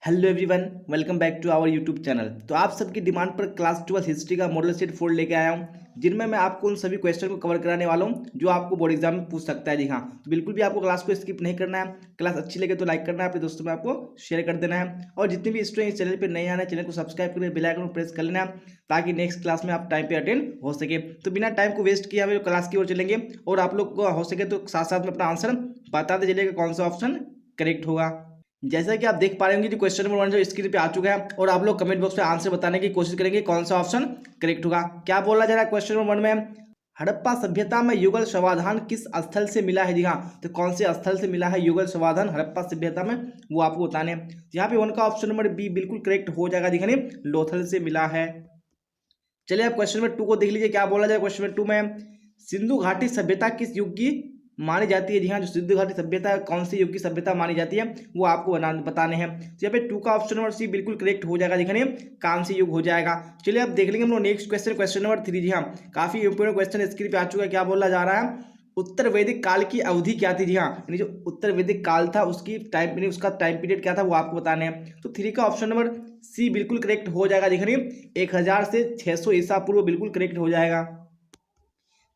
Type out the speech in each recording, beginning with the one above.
Hello everyone, welcome back to our YouTube channel. तो आप सबकी डिमांड पर क्लास 12 हिस्ट्री का मॉडल सेट 4 लेके आया हूं, जिनमें मैं आपको उन सभी क्वेश्चन को कवर कराने वाला हूं जो आपको बोर्ड एग्जाम में पूछ सकता है। जी हाँ, तो बिल्कुल भी आपको क्लास को स्किप नहीं करना है। क्लास अच्छी लगे तो लाइक करना है, अपने दोस्तों में आपको शेयर कर देना है, और जितने भी स्टूडेंट इस चैनल पर नए आना है चैनल को सब्सक्राइब करके बेल आइकन को प्रेस कर लेना है, ताकि नेक्स्ट क्लास में आप टाइम पे अटेंड हो सके। तो बिना टाइम को वेस्ट किए हमें क्लास की ओर चलेंगे, और आप लोग को हो सके तो साथ साथ में अपना आंसर बताते चलिएगा कौन सा ऑप्शन करेक्ट होगा। जैसा कि आप देख पा रहे होंगे, जो क्वेश्चन नंबर 1 जो स्क्रीन पे आ चुका है, और आप लोग कमेंट बॉक्स में आंसर बताने की कोशिश करेंगे कौन सा ऑप्शन करेक्ट होगा। क्या बोला जा रहा है क्वेश्चन नंबर 1 में? हड़प्पा सभ्यता में युगल समाधान किस स्थल से मिला है? जी हाँ, तो कौन से स्थल से मिला है युगल समाधान हड़प्पा सभ्यता में, वो आपको बताने हैं। यहाँ पे 1 का ऑप्शन नंबर बी बिल्कुल करेक्ट हो जाएगा। दिखाने लोथल से मिला है। चलिए आप क्वेश्चन नंबर 2 को देख लीजिए, क्या बोला जाए क्वेश्चन नंबर 2 में? सिंधु घाटी सभ्यता किस युग की मानी जाती है? जी हाँ, जो सिंधु घाटी सभ्यता है कौन सी युग की सभ्यता मानी जाती है, वो आपको बताने हैं। तो यहाँ पे 2 का ऑप्शन नंबर सी बिल्कुल करेक्ट हो जाएगा। दिखाने कांस्य युग हो जाएगा। चलिए अब देख लेंगे हम लोग नेक्स्ट क्वेश्चन, क्वेश्चन नंबर 3। जी हाँ, काफी इंपोर्टेंट क्वेश्चन स्क्रीन पे आ चुका है। क्या बोला जा रहा है? उत्तर वैदिक काल की अवधि क्या थी? जी हाँ, यानी जो उत्तर वैदिक काल था उसकी टाइम यानी उसका टाइम पीरियड क्या था, वो आपको बताने हैं। तो 3 का ऑप्शन नंबर सी बिल्कुल करेक्ट हो जाएगा। दिखाने 1000 से 600 ईसा पूर्व बिल्कुल करेक्ट हो जाएगा।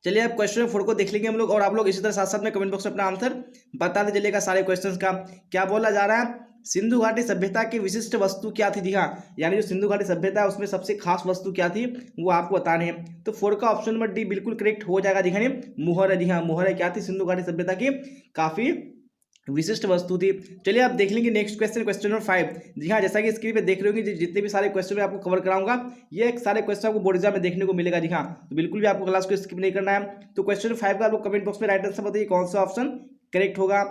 चलिए अब क्वेश्चन 4 को देख लेंगे हम लोग, और आप लोग इसी तरह साथ साथ में कमेंट बॉक्स में अपना आंसर बताते चलिएगा सारे क्वेश्चंस का। क्या बोला जा रहा है? सिंधु घाटी सभ्यता की विशिष्ट वस्तु क्या थी? जी हाँ, यानी जो सिंधु घाटी सभ्यता है उसमें सबसे खास वस्तु क्या थी, वो आपको बताने हैं। तो 4 का ऑप्शन नंबर डी बिल्कुल करेक्ट हो जाएगा। दिखाने मुहर है। जी हाँ, मुहर है क्या थी सिंधु घाटी सभ्यता की काफी विशिष्ट वस्तु थी। चलिए आप देख लेंगे नेक्स्ट क्वेश्चन, क्वेश्चन नंबर 5। जी हाँ, जैसा कि स्क्रीन पे देख रहे होंगे, जितने भी सारे क्वेश्चन मैं आपको कवर कराऊंगा, ये सारे क्वेश्चन आपको बोर्ड एग्जाम में देखने को मिलेगा। जी हाँ, तो बिल्कुल भी आपको क्लास को स्किप नहीं करना है। तो क्वेश्चन 5 का आप लोग कमेंट बॉक्स में राइट आंसर बताइए कौन सा ऑप्शन करेक्ट होगा।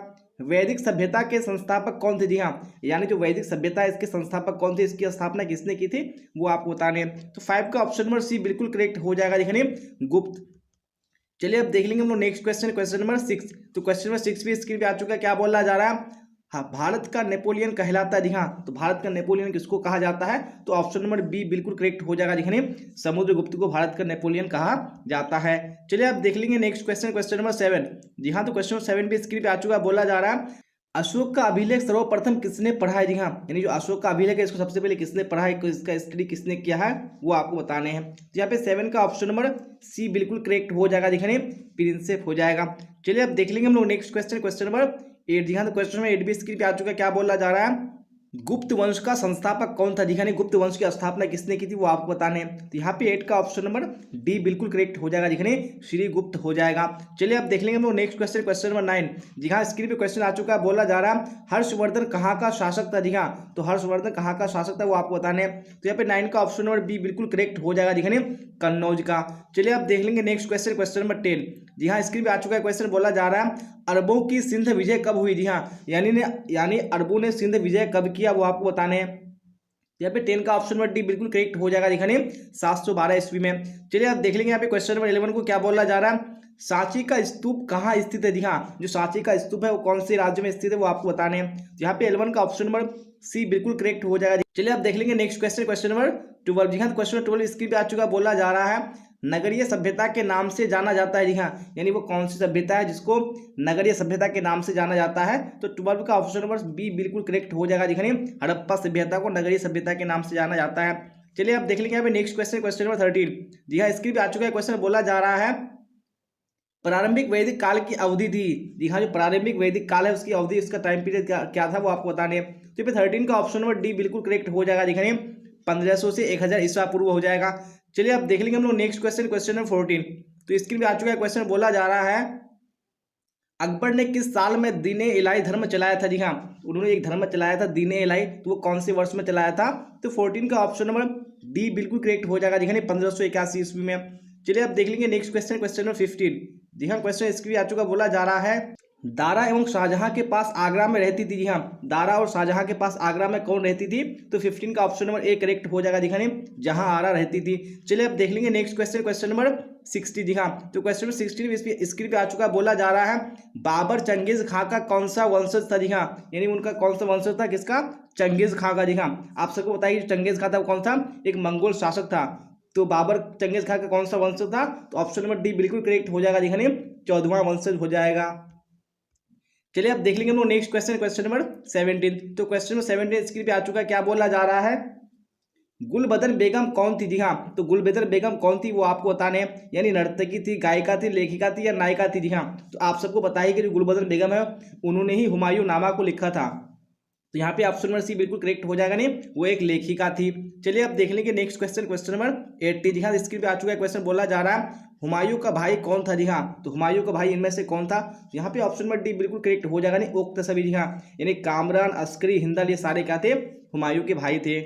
वैदिक सभ्यता के संस्थापक कौन थे? जी हाँ, यानी जो वैदिक सभ्यता है इसके संस्थापक कौन थे, इसकी स्थापना किसने की थी, वो आपको बताने हैं। तो 5 का ऑप्शन नंबर सी बिल्कुल करेक्ट हो जाएगा। दिखाने गुप्त। चलिए अब देख लेंगे हम लोग नेक्स्ट क्वेश्चन, क्वेश्चन नंबर 6। तो क्वेश्चन नंबर 6 भी स्क्रीन पे आ चुका है। क्या बोला जा रहा है? हाँ, भारत का नेपोलियन कहलाता है। जी हाँ, तो भारत का नेपोलियन किसको कहा जाता है? तो ऑप्शन नंबर बी बिल्कुल करेक्ट हो जाएगा। दिखने समुद्रगुप्त को भारत का नेपोलियन कहा जाता है। चलिए अब देख लेंगे नेक्स्ट क्वेश्चन, क्वेश्चन नंबर 7। जी हाँ, तो क्वेश्चन नंबर 7 भी स्क्रीन पे आ चुका है। बोला जा रहा है अशोक का अभिलेख सर्वप्रथम किसने पढ़ा है? जी हाँ, यानी जो अशोक का अभिलेख है इसको सबसे पहले किसने पढ़ा है, इसका स्टडी किसने किया है, वो आपको बताने हैं। तो यहाँ पे 7 का ऑप्शन नंबर सी बिल्कुल करेक्ट हो जाएगा। दिखने प्रिंसेप हो जाएगा। चलिए अब देख लेंगे हम लोग नेक्स्ट क्वेश्चन, क्वेश्चन नंबर 8। जी हाँ, तो क्वेश्चन नंबर 8 भी स्क्रीन पे आ चुका है। क्या बोला जा रहा है? गुप्त वंश का संस्थापक कौन था? दिखाने गुप्त वंश की स्थापना किसने की थी, वो आपको बताने हैं। तो यहाँ पे 8 का ऑप्शन नंबर डी बिल्कुल करेक्ट हो जाएगा। दिखने श्री गुप्त हो जाएगा। चलिए अब देख लेंगे हम लोग नेक्स्ट क्वेश्चन, क्वेश्चन नंबर 9। जी हाँ, स्क्रीन पे क्वेश्चन आ चुका है। बोला जा रहा है हर्षवर्धन कहाँ का शासक था? जी हाँ, तो हर्षवर्धन कहाँ का शासक था, वो आपको बताने हैं। तो यहाँ पे 9 का ऑप्शन नंबर बी बिल्कुल करेक्ट हो जाएगा। दिखने कन्नौज का। चलिए अब देख लेंगे नेक्स्ट क्वेश्चन, क्वेश्चन नंबर 10। जी हाँ, स्क्रीन पे आ चुका है क्वेश्चन। बोला जा रहा है अरबों की सिंध विजय कब हुई? जी हाँ, यानी अरबों ने सिंध विजय कब किया, वो आपको बताने हैं। यहाँ पे 10 का ऑप्शन नंबर डी बिल्कुल करेक्ट हो जाएगा। दिखाने 712 ईस्वी में। चलिए आप देख लेंगे यहाँ पे क्वेश्चन नंबर 11 को। क्या बोला जा रहा है? सांची का स्तूप कहाँ स्थित है? जी हाँ, जो सांची का स्तूप है वो कौन से राज्य में स्थित है, वो आपको बताने हैं। यहाँ पे 11 का ऑप्शन नंबर सी बिल्कुल करेक्ट हो जाएगा। चलिए आप देख लेंगे नेक्स्ट क्वेश्चन, क्वेश्चन नंबर 12। जी हाँ, क्वेश्चन नंबर 12 स्क्रीन पे आ चुका। बोला जा रहा है नगरीय सभ्यता के नाम से जाना जाता है। जी हाँ, यानी वो कौन सी सभ्यता है जिसको नगरीय सभ्यता के नाम से जाना जाता है? तो 12 का ऑप्शन नंबर बी बिल्कुल करेक्ट हो जाएगा। दिखने हड़प्पा सभ्यता को नगरीय सभ्यता के नाम से जाना जाता है। चलिए अब देख लेंगे यहाँ पे नेक्स्ट क्वेश्चन, क्वेश्चन नंबर 13। जी हाँ, स्क्रीन पे आ चुका है क्वेश्चन। बोला जा रहा है प्रारंभिक वैदिक काल की अवधि थी। जी हाँ, जो प्रारंभिक वैदिक काल है उसकी अवधि, उसका टाइम पीरियड क्या था, वो आपको बताने। तो पे 13 का ऑप्शन नंबर डी बिल्कुल करेक्ट हो जाएगा। दिखने 1500 से 1000 ईसा पूर्व हो जाएगा। चलिए अब देख लेंगे हम लोग नेक्स्ट क्वेश्चन, क्वेश्चन नंबर 14। तो स्क्रीन पे आ चुका है क्वेश्चन। बोला जा रहा है अकबर ने किस साल में दीन ए इलाही धर्म चलाया था? जी हाँ, उन्होंने एक धर्म चलाया था दीन ए इलाही, तो वो कौन से वर्ष में चलाया था? तो 14 का ऑप्शन नंबर डी बिल्कुल करेक्ट हो जाएगा। दिखाने 1581 ईस्वी में। चलिए अब देख लेंगे नेक्स्ट क्वेश्चन, क्वेश्चन नंबर 15। जी हाँ, क्वेश्चन स्क्रीन पे आ चुका। बोला जा रहा है दारा एवं शाहजहां के पास आगरा में रहती थी। जी हाँ, दारा और शाहजहां के पास आगरा में कौन रहती थी? तो 15 का ऑप्शन नंबर ए करेक्ट हो जाएगा। दिखाने जहां आरा रहती थी। चलिए अब देख लेंगे नेक्स्ट क्वेश्चन, क्वेश्चन नंबर 60। जी हाँ, तो क्वेश्चन नंबर 16 स्क्रीन पे आ चुका। बोला जा रहा है बाबर चंगेज खां का कौन सा वंशज था? जी हाँ, यानी उनका कौन सा वंशज था, किसका? चंगेज खां का। जी हाँ, आप सबको बताइए चंगेज खां था वो कौन था? एक मंगोल शासक था। तो बाबर चंगेज खां का कौन सा वंशज था? तो ऑप्शन नंबर डी बिल्कुल करेक्ट हो जाएगा। दिखाने 14वां वंशज हो जाएगा। चलिए अब देख लेंगे हम लोग नेक्स्ट क्वेश्चन, क्वेश्चन नंबर 17। तो क्वेश्चन नंबर 17 स्क्रीन पे आ चुका है। क्या बोला जा रहा है, गुलबदन बेगम कौन थी? जी हाँ, तो गुलबदन बेगम कौन थी वो आपको बताने हैं, यानी नर्तकी थी, गायिका थी, लेखिका थी या नायिका थी? जी हाँ, तो आप सबको बताइए कि जो गुलबदन बेगम है उन्होंने ही हुमायूं नामा को लिखा था। तो यहाँ पे ऑप्शन नंबर सी बिल्कुल करेक्ट हो जाएगा, नहीं वो एक लेखिका थी। चलिए अब देख लेंगे नेक्स्ट क्वेश्चन, क्वेश्चन नंबर 80। जी हाँ, स्क्रीन पे आ चुका है। क्वेश्चन बोला जा रहा है हुमायूं का भाई कौन था? जी हाँ, तो हुमायूं का भाई इनमें से कौन था? यहाँ पे ऑप्शन नंबर डी बिल्कुल करेक्ट हो जाएगा, नहीं उक्त सभी। जी हाँ, यानी कामरान, अस्करी, हिंदल, ये सारे क्या थे? हुमायूं के भाई थे।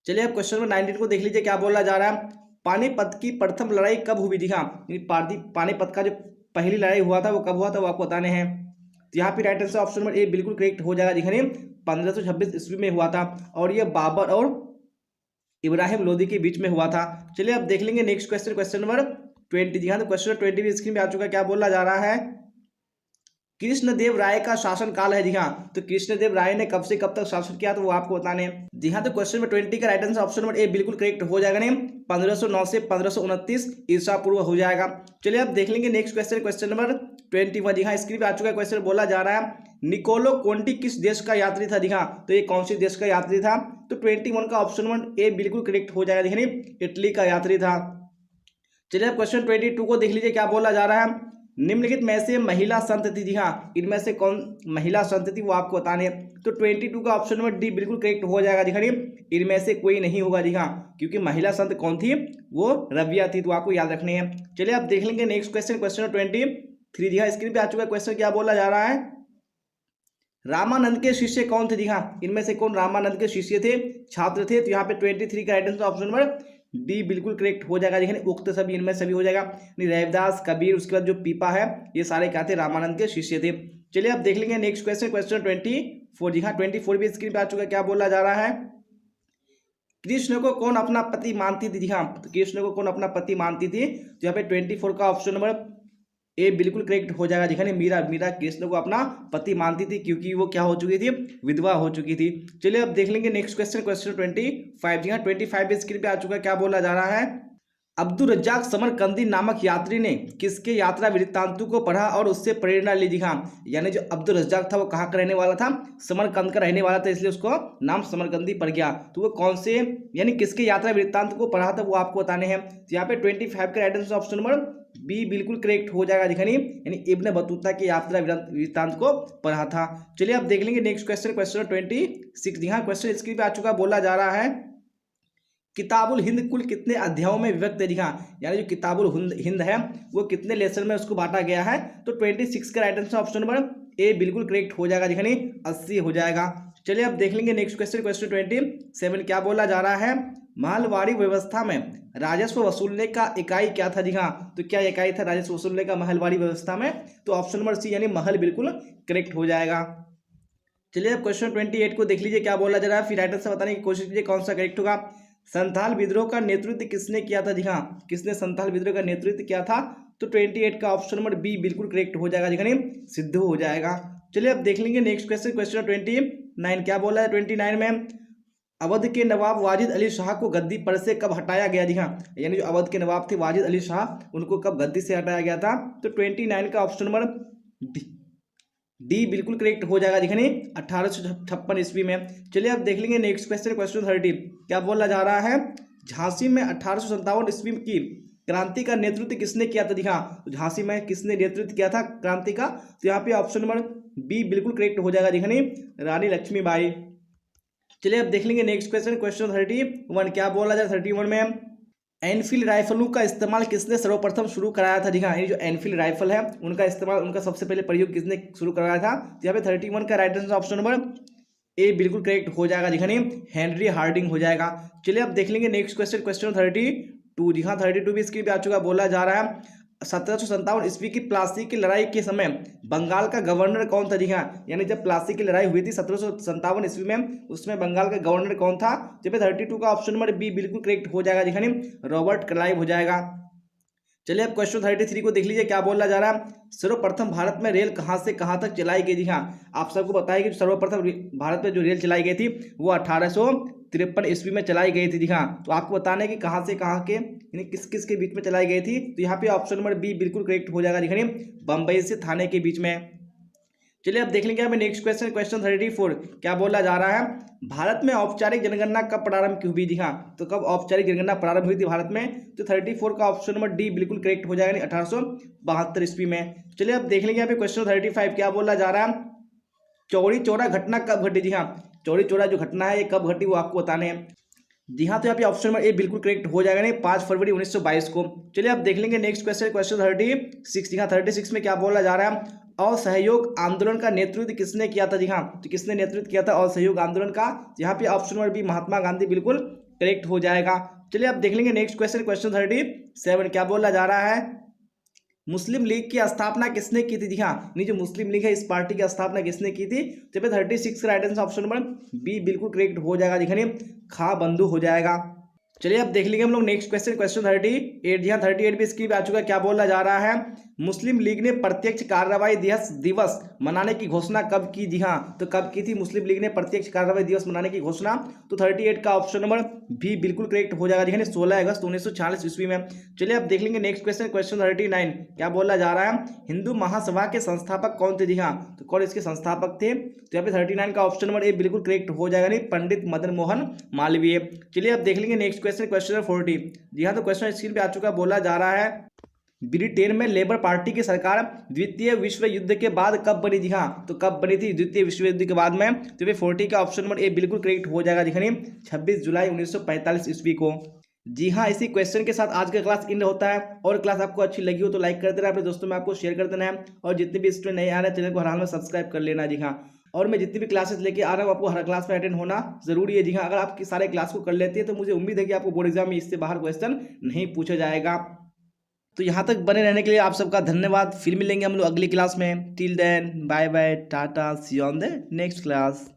चलिए अब क्वेश्चन नंबर 19 को देख लीजिए। क्या बोला जा रहा है, पानीपत की प्रथम लड़ाई कब हुई? जी हाँ, पानीपत का जो पहली लड़ाई हुआ था वो कब हुआ था वो आपको बताने हैं। तो यहाँ पे right answer option number A बिल्कुल करेक्ट हो जाएगा। दिखाने 1526 ईस्वी में हुआ था और ये बाबर और इब्राहिम लोदी के बीच में हुआ था। चलिए अब देख लेंगे नेक्स्ट क्वेश्चन, क्वेश्चन नंबर 20। जी हाँ, तो क्वेश्चन नंबर 20 भी स्क्रीन पे आ चुका है। क्या बोला जा रहा है, कृष्णदेव राय का शासन काल है? जी हाँ, तो कृष्णदेव राय ने कब से कब तक शासन किया तो वो आपको बताने हैं। जी हाँ, तो क्वेश्चन नंबर 20 का right answer option number A बिल्कुल करेक्ट हो जाएगा, नहीं 1509 से 1529 ईसा पूर्व हो जाएगा। चलिए अब देख लेंगे नेक्स्ट क्वेश्चन, क्वेश्चन नंबर 21। जी हाँ, स्क्रीन पे आ चुका है। क्वेश्चन बोला जा रहा है निकोलो कोंटी किस देश का यात्री था? जी हाँ, तो ये कौन सी देश का यात्री था? तो 21 का ऑप्शन नंबर ए बिल्कुल करेक्ट हो जाएगा। देखिए इटली का यात्री था। चलिए अब क्वेश्चन 22 को देख लीजिए। क्या बोला जा रहा है, निम्नलिखित में से महिला संत थी? जी हाँ, इनमें से कौन महिला संत थी वो आपको बताने हैं। तो 22 का ऑप्शन नंबर डी बिल्कुल करेक्ट हो जाएगा। दिखाइए इनमें से कोई नहीं होगा। जी हाँ, क्योंकि महिला संत कौन थी? वो रबिया थी, तो आपको याद रखने हैं। चलिए आप देख लेंगे नेक्स्ट क्वेश्चन, क्वेश्चन 23। जी हाँ, स्क्रीन पे आ चुका है। क्वेश्चन क्या बोला जा रहा है, रामानंद के शिष्य कौन थे? जी हाँ, इनमें से कौन रामानंद के शिष्य थे, छात्र थे? तो यहाँ पे 23 का right answer option number D बिल्कुल करेक्ट हो जाएगा। देखिए उक्त सभी इनमें सभी हो जाएगा। रविदास, कबीर, उसके बाद जो पीपा है, ये सारे क्या थे? रामानंद के शिष्य थे। चलिए अब देख लेंगे नेक्स्ट क्वेश्चन, क्वेश्चन 24। जी हाँ, 24 भी स्क्रीन पे आ चुका है। क्या बोला जा रहा है, कृष्ण को कौन अपना पति मानती थी? जी हाँ, तो कृष्ण को कौन अपना पति मानती थी? तो यहाँ पे 24 का ऑप्शन नंबर ए बिल्कुल करेक्ट हो जाएगा। दिखाने मीरा कृष्ण को अपना पति मानती थी क्योंकि वो क्या हो चुकी थी? विधवा हो चुकी थी। चलिए अब देख लेंगे नेक्स्ट क्वेश्चन, क्वेश्चन 25। जी हाँ, 25 स्क्रीन पे आ चुका है। क्या बोला जा रहा है, अब्दुल रज्जाक समरकंदी नामक यात्री ने किसके यात्रा वृत्तांतों को पढ़ा और उससे प्रेरणा ली? जी हाँ, यानी जो अब्दुल रज्जाक था वो कहाँ का रहने वाला था? समरकंद का रहने वाला था, इसलिए उसको नाम समरकंदी पड़ गया। तो वो कौन से यानी किसके यात्रा वृत्तांत को पढ़ा था वो आपको बताने हैं। तो यहाँ पे 25 का right answer option number B बिल्कुल करेक्ट हो जाएगा। दिखानी यानी इब्न बतूता की यात्रा वृत्तांत को पढ़ा था। चलिए अब देख लेंगे नेक्स्ट क्वेश्चन, क्वेश्चन 26। जी हाँ, क्वेश्चन स्क्रीन पे आ चुका, बोला जा रहा है किताबुल हिंद कुल कितने अध्यायों में विभक्त है? जी हाँ, यानी जो किताबुल हिंद है वो कितने लेसन में उसको बांटा गया है? तो 26 का right answer option number A बिल्कुल करेक्ट हो जाएगा। दिखानी 80 हो जाएगा। चलिए अब देख लेंगे नेक्स्ट क्वेश्चन, क्वेश्चन 27। क्या बोला जा रहा है, महलवाड़ी व्यवस्था में राजस्व वसूलने का इकाई क्या था? जी हाँ, तो क्या इकाई था राजस्व वसूलने का महलवाड़ी व्यवस्था में? तो ऑप्शन नंबर सी यानी महल बिल्कुल करेक्ट हो जाएगा। चलिए अब क्वेश्चन 28 को देख लीजिए। क्या बोला जा रहा है, फिर राइटर से बताने की कोशिश कीजिए कौन सा करेक्ट होगा। संथाल विद्रोह का नेतृत्व किसने किया था? जी हाँ, किसने संथाल विद्रोह का नेतृत्व किया था? तो 28 का ऑप्शन नंबर बी बिल्कुल करेक्ट हो जाएगा। दिखाने सिद्धू हो जाएगा। चलिए अब देख लेंगे नेक्स्ट क्वेश्चन, क्वेश्चन 29। क्या बोला है 29 में, अवध के नवाब वाजिद अली शाह को गद्दी पर से कब हटाया गया? जी हाँ, यानी जो अवध के नवाब थे वाजिद अली शाह, उनको कब गद्दी से हटाया गया था? तो 29 का ऑप्शन नंबर डी बिल्कुल करेक्ट हो जाएगा। दिखने 1856 ईस्वी में। चलिए अब देख लेंगे नेक्स्ट क्वेश्चन, क्वेश्चन 30। क्या बोला जा रहा है, झांसी में 1857 ईस्वी की क्रांति का नेतृत्व किसने किया था? दिखा तो झांसी में किसने नेतृत्व किया था क्रांति का? तो यहाँ पे ऑप्शन नंबर बी बिल्कुल करेक्ट हो जाएगा। दिखने रानी लक्ष्मीबाई। चलिए अब देख लेंगे नेक्स्ट क्वेश्चन, क्वेश्चन 31। क्या बोला जाए 31 में, एनफील्ड राइफलों का इस्तेमाल किसने सर्वप्रथम शुरू कराया था? जी हाँ, ये जो एनफील्ड राइफल है उनका इस्तेमाल, उनका सबसे पहले प्रयोग किसने शुरू कराया था? तो यहाँ पे 31 का right answer option number A बिल्कुल करेक्ट हो जाएगा। दिखाने हेनरी हार्डिंग हो जाएगा। चलिए अब देख लेंगे नेक्स्ट क्वेश्चन, क्वेश्चन 32। जी हाँ, 32 भी स्क्रीन पे आ चुका। बोला जा रहा है 1757 ईस्वी की प्लासी की लड़ाई के समय बंगाल का गवर्नर कौन था? जी हाँ, यानी जब प्लासी की लड़ाई हुई थी 1757 ईस्वी में, उसमें बंगाल का गवर्नर कौन था? जब 32 का ऑप्शन नंबर बी बिल्कुल करेक्ट हो जाएगा। दिखाने रॉबर्ट क्लाइव हो जाएगा। चलिए अब क्वेश्चन 33 को देख लीजिए। क्या बोला जा रहा है, सर्वप्रथम भारत में रेल कहाँ से कहाँ तक चलाई गई? जी हाँ, आप सबको बताया कि सर्वप्रथम भारत में जो रेल चलाई गई थी वो 1853 ईस्वी में चलाई गई थी। जी हाँ, तो आपको बताना है कि कहाँ से कहाँ के यानी किस किस के बीच में चलाई गई थी। तो यहाँ पे ऑप्शन नंबर बी बिल्कुल करेक्ट हो जाएगा। दिखाइए बम्बई से थाने के बीच में। चलिए अब देख लेंगे यहाँ पे नेक्स्ट क्वेश्चन, क्वेश्चन 34 क्या बोला जा रहा है, भारत में औपचारिक जनगणना कब प्रारंभ हुई थी। हाँ, तो कब औपचारिक जनगणना प्रारंभ हुई थी भारत में, तो 34 का ऑप्शन नंबर डी बिल्कुल करेक्ट हो जाएगा, 1872 ईस्वी में। चलिए अब देख लेंगे यहाँ पे क्वेश्चन 35 क्या बोला जा रहा है, चौरी चौरा घटना कब घटी। जी हाँ, चौरी चौरा जो घटना है ये कब घटी वो आपको बताने हैं। जी हाँ, तो यहाँ पे ऑप्शन नंबर ए बिल्कुल करेक्ट हो जाएगा, नहीं 5 फरवरी 1922 को। चलिए अब देख लेंगे नेक्स्ट क्वेश्चन, क्वेश्चन 36। जी हाँ, 36 में क्या बोला जा रहा है, असहयोग आंदोलन का नेतृत्व किसने किया था। जी हाँ, तो किसने नेतृत्व किया था असहयोग आंदोलन का, यहाँ पे option number B Mahatma Gandhi बिल्कुल करेक्ट हो जाएगा। चलिए अब देख लेंगे नेक्स्ट क्वेश्चन, क्वेश्चन 37 क्या बोला जा रहा है, मुस्लिम लीग की स्थापना किसने की थी। जी हाँ, नहीं जो मुस्लिम लीग है इस पार्टी की स्थापना किसने की थी, तो 36 का right answer option number B बिल्कुल करेक्ट हो जाएगा, दिखाने खा बंधु हो जाएगा। चलिए अब देख लेंगे हम लोग नेक्स्ट क्वेश्चन, क्वेश्चन 38। जी हाँ, 38 भी इसकी भी आ चुका है, क्या बोला जा रहा है, मुस्लिम लीग ने प्रत्यक्ष कार्रवाई दिवस मनाने की घोषणा कब की। जी हाँ, तो कब की थी मुस्लिम लीग ने प्रत्यक्ष कार्रवाई दिवस मनाने की घोषणा, तो 38 का ऑप्शन नंबर भी बिल्कुल करेक्ट हो जाएगा, दिखाने 16 अगस्त 1946 ईस्वी में। चलिए अब देख लेंगे नेक्स्ट क्वेश्चन, क्वेश्चन 39 क्या बोला जा रहा है, हिंदू महासभा के संस्थापक कौन थे। जी हाँ, तो कौन इसके संस्थापक थे, तो यहाँ पे 39 का ऑप्शन नंबर ए बिल्कुल करेक्ट हो जाएगा, नहीं पंडित मदन मोहन मालवीय। चलिए अब देख लेंगे नेक्स्ट क्वेश्चन, क्वेश्चन 40। जी हाँ, तो क्वेश्चन स्क्रीन पे आ चुका, बोला जा रहा है ब्रिटेन में लेबर पार्टी की सरकार द्वितीय विश्व युद्ध के बाद कब बनी। जी हाँ, तो कब बनी थी द्वितीय विश्व युद्ध के बाद में, तो ये 40 का ऑप्शन नंबर ए बिल्कुल करेक्ट हो जाएगा, दिखाने 26 जुलाई 1945 ईस्वी को। जी हाँ, इसी क्वेश्चन के साथ आज का क्लास एंड होता है, और क्लास आपको अच्छी लगी हो तो लाइक कर देना, अपने दोस्तों में आपको शेयर कर देना है, और जितने भी स्टूडेंट नए आ रहे हैं चैनल को हर हाल में सब्सक्राइब कर लेना। जी हाँ, और मैं जितनी भी क्लासेस लेके आ रहा हूँ आपको हर क्लास में अटेंड होना जरूरी है। जी हाँ, अगर आप सारे क्लास को कर लेते हैं तो मुझे उम्मीद है कि आपको बोर्ड एग्जाम में इससे बाहर क्वेश्चन नहीं पूछा जाएगा। तो यहाँ तक बने रहने के लिए आप सबका धन्यवाद, फिर मिलेंगे हम लोग अगली क्लास में। Till then bye bye, tata, see you on the next class.